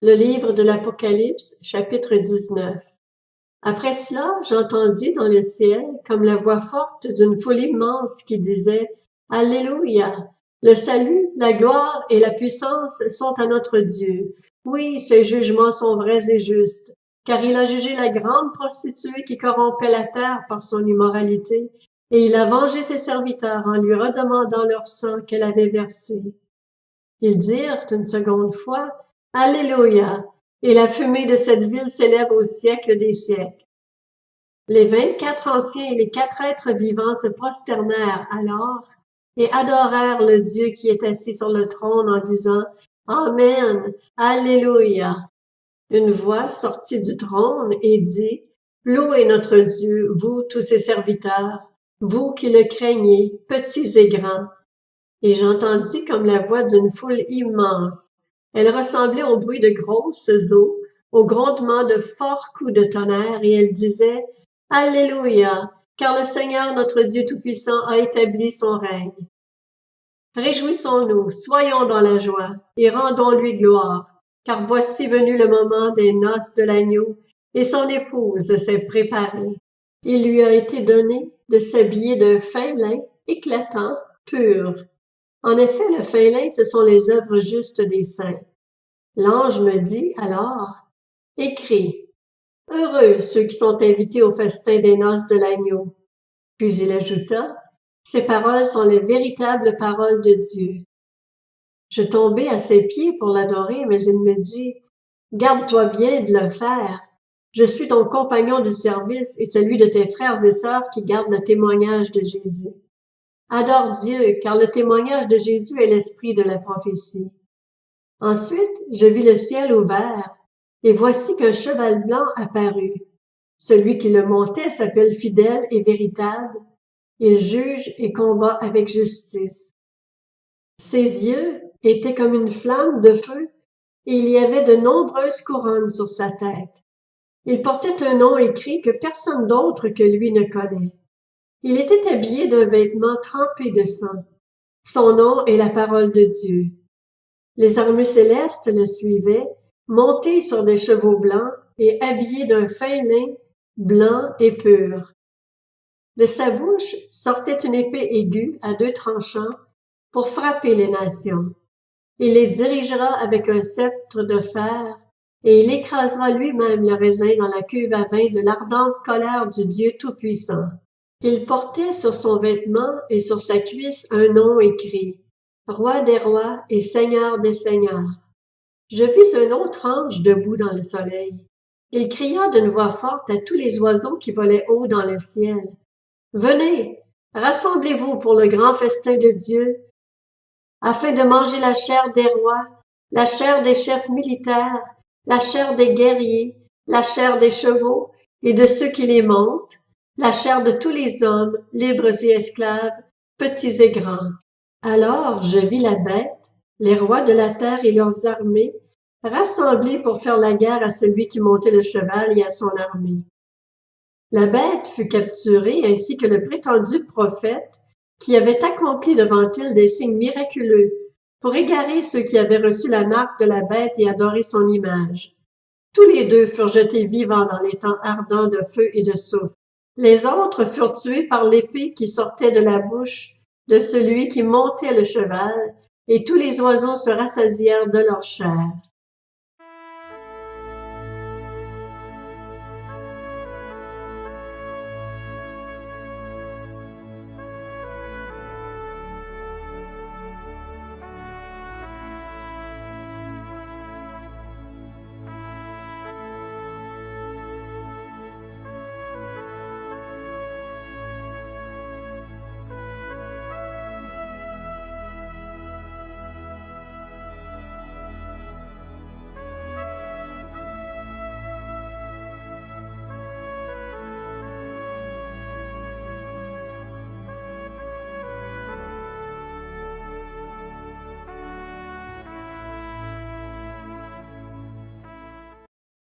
Le livre de l'Apocalypse, chapitre 19. Après cela, j'entendis dans le ciel comme la voix forte d'une foule immense qui disait « Alléluia! Le salut, la gloire et la puissance sont à notre Dieu. Oui, ses jugements sont vrais et justes, car il a jugé la grande prostituée qui corrompait la terre par son immoralité, et il a vengé ses serviteurs en lui redemandant leur sang qu'elle avait versé. » Ils dirent une seconde fois « Alléluia! Et la fumée de cette ville s'élève au siècle des siècles. » Les 24 anciens et les 4 êtres vivants se prosternèrent alors et adorèrent le Dieu qui est assis sur le trône en disant « Amen! Alléluia! » Une voix sortit du trône et dit « Louez notre Dieu, vous tous ses serviteurs, vous qui le craignez, petits et grands. » Et j'entendis comme la voix d'une foule immense. Elle ressemblait au bruit de grosses eaux, au grondement de forts coups de tonnerre, et elle disait « Alléluia, car le Seigneur notre Dieu Tout-Puissant a établi son règne. Réjouissons-nous, soyons dans la joie, et rendons-lui gloire, car voici venu le moment des noces de l'agneau, et son épouse s'est préparée. Il lui a été donné de s'habiller d'un fin lin éclatant, pur. En effet, le fin lin, ce sont les œuvres justes des saints. L'ange me dit alors, « Écris, heureux ceux qui sont invités au festin des noces de l'agneau. » Puis il ajouta, « Ces paroles sont les véritables paroles de Dieu. » Je tombai à ses pieds pour l'adorer, mais il me dit, « Garde-toi bien de le faire. Je suis ton compagnon de service et celui de tes frères et sœurs qui gardent le témoignage de Jésus. Adore Dieu, car le témoignage de Jésus est l'esprit de la prophétie. » Ensuite, je vis le ciel ouvert, et voici qu'un cheval blanc apparut. Celui qui le montait s'appelle Fidèle et Véritable. Il juge et combat avec justice. Ses yeux étaient comme une flamme de feu, et il y avait de nombreuses couronnes sur sa tête. Il portait un nom écrit que personne d'autre que lui ne connaît. Il était habillé d'un vêtement trempé de sang. Son nom est la parole de Dieu. Les armées célestes le suivaient, montés sur des chevaux blancs et habillés d'un fin lin blanc et pur. De sa bouche sortait une épée aiguë à 2 tranchants pour frapper les nations. Il les dirigera avec un sceptre de fer et il écrasera lui-même le raisin dans la cuve à vin de l'ardente colère du Dieu Tout-Puissant. Il portait sur son vêtement et sur sa cuisse un nom écrit « Roi des rois et Seigneur des seigneurs ». Je vis un autre ange debout dans le soleil. Il cria d'une voix forte à tous les oiseaux qui volaient haut dans le ciel. « Venez, rassemblez-vous pour le grand festin de Dieu, afin de manger la chair des rois, la chair des chefs militaires, la chair des guerriers, la chair des chevaux et de ceux qui les montent, la chair de tous les hommes, libres et esclaves, petits et grands. » Alors je vis la bête, les rois de la terre et leurs armées, rassemblés pour faire la guerre à celui qui montait le cheval et à son armée. La bête fut capturée ainsi que le prétendu prophète qui avait accompli devant elle des signes miraculeux pour égarer ceux qui avaient reçu la marque de la bête et adoré son image. Tous les 2 furent jetés vivants dans les temps ardents de feu et de soufre. Les autres furent tués par l'épée qui sortait de la bouche de celui qui montait le cheval, et tous les oiseaux se rassasièrent de leur chair.